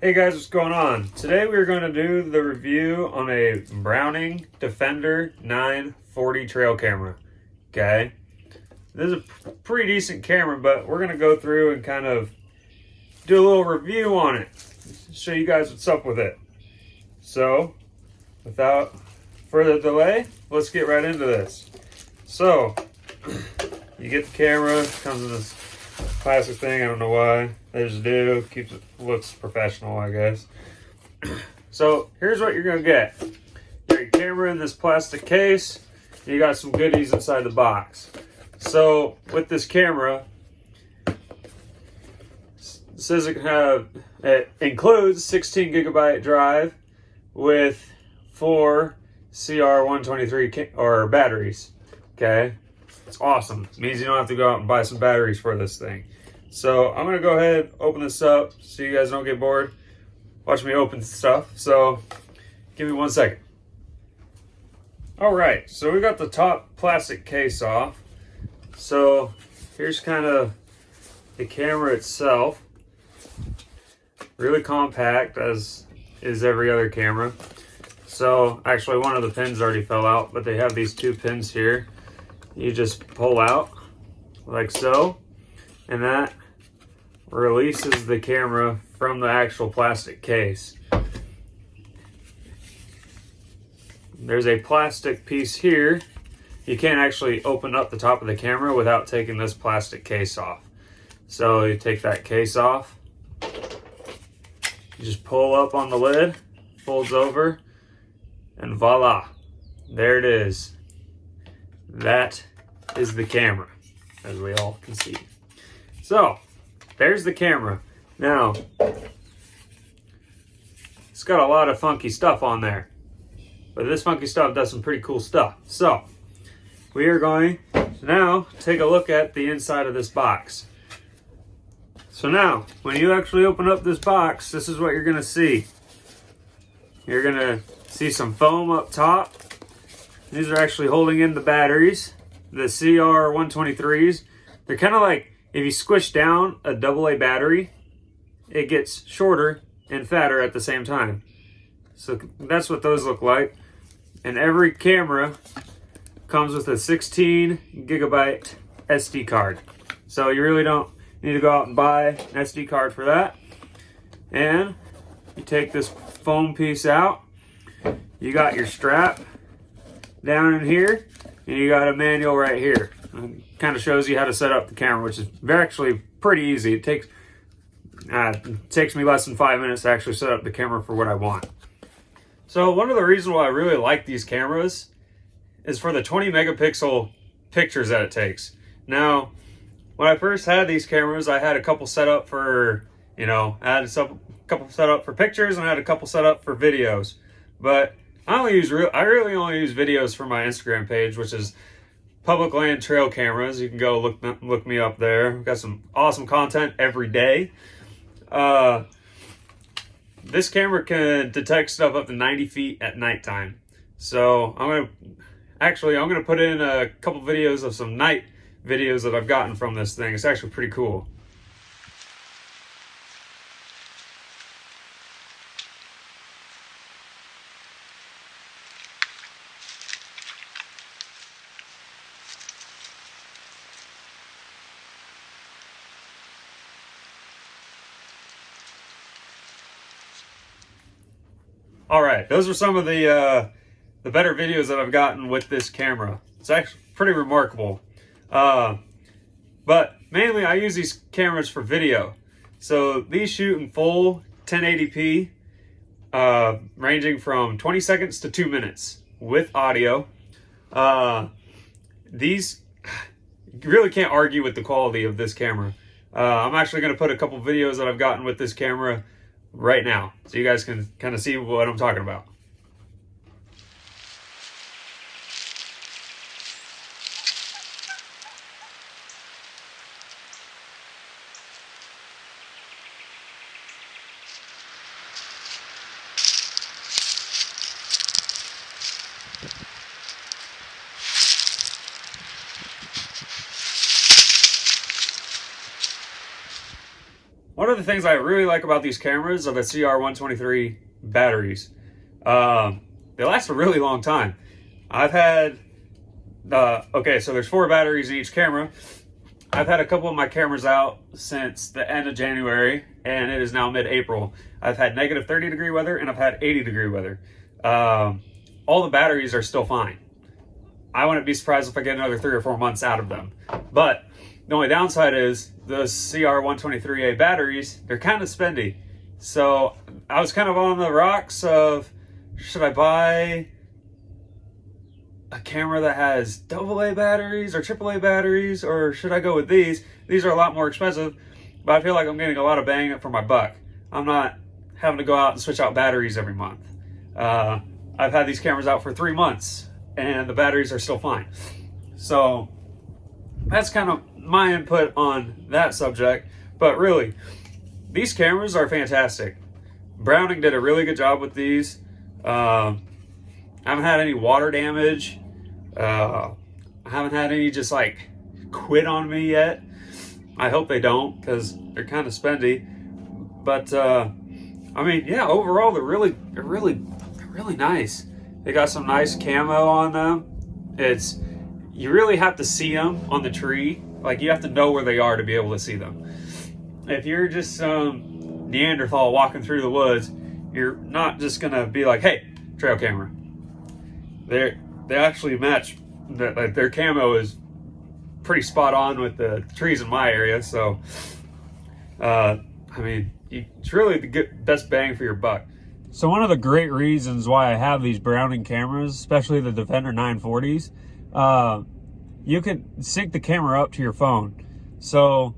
Hey guys, what's going on? Today we're going to do the review on a Browning Defender 940 trail camera. Okay, this is a pretty decent camera, but we're going to go through and kind of do a little review on it, show you guys what's up with it. So, without further delay, let's get right into this. So, you get the camera, comes in this plastic thing, I don't know why. They just do, looks professional, I guess. So here's what you're gonna get. You got your camera in this plastic case, and you got some goodies inside the box. So with this camera, it says it includes 16 gigabyte drive with 4 CR123 or batteries. Okay, it's awesome. It means you don't have to go out and buy some batteries for this thing. So I'm gonna go ahead, open this up so you guys don't get bored. Watch me open stuff. So give me 1 second. All right, so we got the top plastic case off. So here's kind of the camera itself. Really compact, as is every other camera. So actually one of the pins already fell out, but they have these 2 pins here. You just pull out like so, and that releases the camera from the actual plastic case. There's a plastic piece here. You can't actually open up the top of the camera without taking this plastic case off. So you take that case off, you just pull up on the lid, folds over, and voila, there it is. That is the camera, as we all can see. So there's the camera. Now, it's got a lot of funky stuff on there, but this funky stuff does some pretty cool stuff. So we are going to now take a look at the inside of this box. So now, when you actually open up this box, this is what you're going to see. You're going to see some foam up top. These are actually holding in the batteries, the CR123s. They're kind of like, if you squish down a AA battery, it gets shorter and fatter at the same time. So that's what those look like. And every camera comes with a 16 gigabyte SD card. So you really don't need to go out and buy an SD card for that. And you take this foam piece out. You got your strap down in here, and you got a manual right here. It kind of shows you how to set up the camera, which is actually pretty easy. It takes me less than 5 minutes to actually set up the camera for what I want. So one of the reasons why I really like these cameras is for the 20 megapixel pictures that it takes. Now, when I first had these cameras, I had a couple set up for, I had a couple set up for pictures, and I had a couple set up for videos. But I really only use videos for my Instagram page, which is Public Land Trail Cameras. You can go look me up there. We've got some awesome content every day. This camera can detect stuff up to 90 feet at nighttime. So I'm gonna put in a couple videos of some night videos that I've gotten from this thing. It's actually pretty cool. All right, those are some of the better videos that I've gotten with this camera. It's actually pretty remarkable. But mainly I use these cameras for video. So these shoot in full 1080p, ranging from 20 seconds to 2 minutes with audio. These, you really can't argue with the quality of this camera. I'm actually going to put a couple videos that I've gotten with this camera right now, so you guys can kind of see what I'm talking about. one of the things I really like about these cameras are the CR123 batteries. They last a really long time. I've had, okay, so there's 4 batteries in each camera. I've had a couple of my cameras out since the end of January, and it is now mid-April. I've had negative 30-degree weather, and I've had 80-degree weather. All the batteries are still fine. I wouldn't be surprised if I get another 3 or 4 months out of them. But the only downside is those CR123A batteries, they're kind of spendy. So I was kind of on the rocks of, should I buy a camera that has AA batteries or AAA batteries, or should I go with these? These are a lot more expensive, but I feel like I'm getting a lot of bang for my buck. I'm not having to go out and switch out batteries every month. I've had these cameras out for 3 months and the batteries are still fine. So that's kind of my input on that subject. But really, these cameras are fantastic. Browning did a really good job with these. I haven't had any water damage. I haven't had any just like quit on me yet. I hope they don't, because they're kind of spendy. But I mean, yeah, overall they're really nice. They got some nice camo on them. You really have to see them on the tree. Like, you have to know where they are to be able to see them. If you're just some Neanderthal walking through the woods, you're not just gonna be like, hey, trail camera. They actually match. Their camo is pretty spot on with the trees in my area. So, I mean, it's really the best bang for your buck. So one of the great reasons why I have these Browning cameras, especially the Defender 940s, you can sync the camera up to your phone. So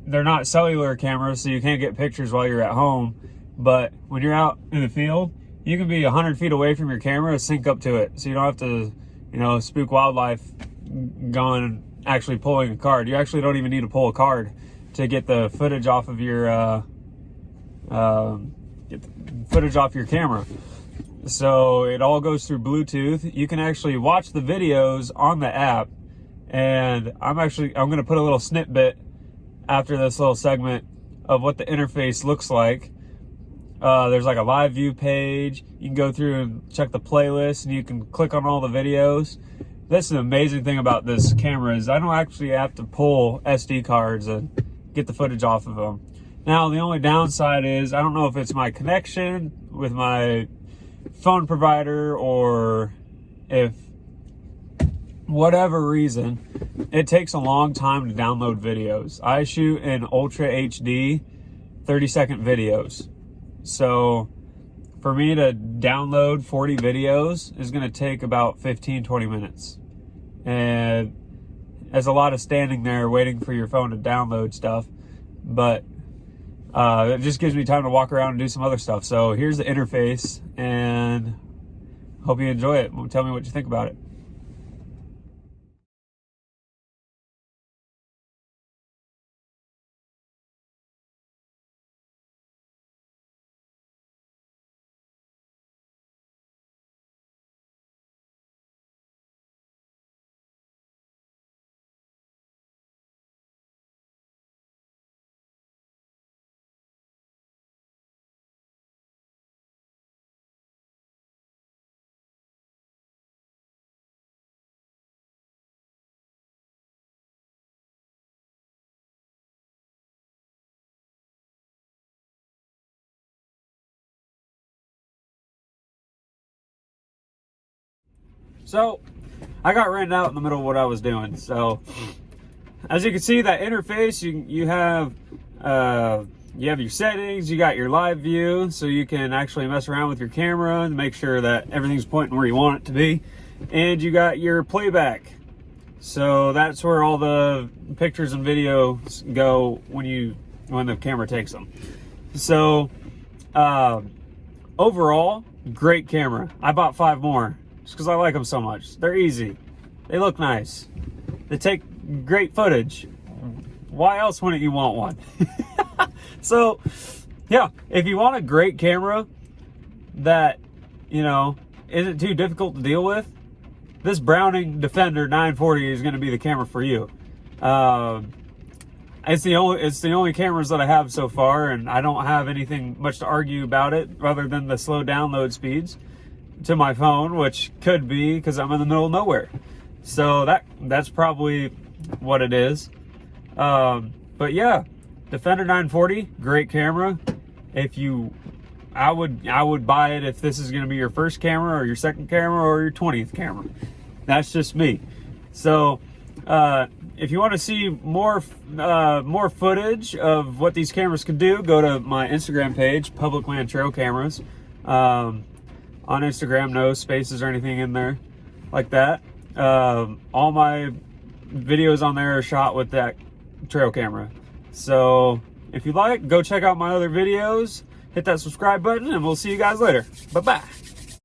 they're not cellular cameras, so you can't get pictures while you're at home. But when you're out in the field, you can be 100 feet away from your camera and sync up to it. So you don't have to, spook wildlife going and actually pulling a card. You actually don't even need to pull a card to get the footage off of your camera. So it all goes through Bluetooth. You can actually watch the videos on the app, and I'm going to put a little snippet after this little segment of what the interface looks like. There's like a live view page. You can go through and check the playlist, and you can click on all the videos. That's an amazing thing about this camera, is I don't actually have to pull SD cards and get the footage off of them. Now, the only downside is, I don't know if it's my connection with my phone provider, or if whatever reason, it takes a long time to download videos. I shoot in Ultra HD 30-second videos. So for me to download 40 videos is going to take about 15-20 minutes. And there's a lot of standing there waiting for your phone to download stuff. But it just gives me time to walk around and do some other stuff. So here's the interface, and hope you enjoy it. Tell me what you think about it. So I got rained out in the middle of what I was doing. So as you can see, that interface, you have your settings, you got your live view, so you can actually mess around with your camera and make sure that everything's pointing where you want it to be. And you got your playback. So that's where all the pictures and videos go when the camera takes them. So overall, great camera. I bought 5 more. Just because I like them so much. They're easy. They look nice. They take great footage. Why else wouldn't you want one? So, yeah, if you want a great camera that, isn't too difficult to deal with, this Browning Defender 940 is going to be the camera for you. It's the only cameras that I have so far, and I don't have anything much to argue about it other than the slow download speeds to my phone, which could be because I'm in the middle of nowhere. So that's probably what it is. But yeah, Defender 940, great camera. I would buy it if this is going to be your first camera or your second camera or your 20th camera. That's just me. So if you want to see more footage of what these cameras can do, go to my Instagram page, Public Land Trail Cameras. On Instagram, no spaces or anything in there like that. All my videos on there are shot with that trail camera. So if you like, go check out my other videos, hit that subscribe button, and we'll see you guys later. Bye-bye.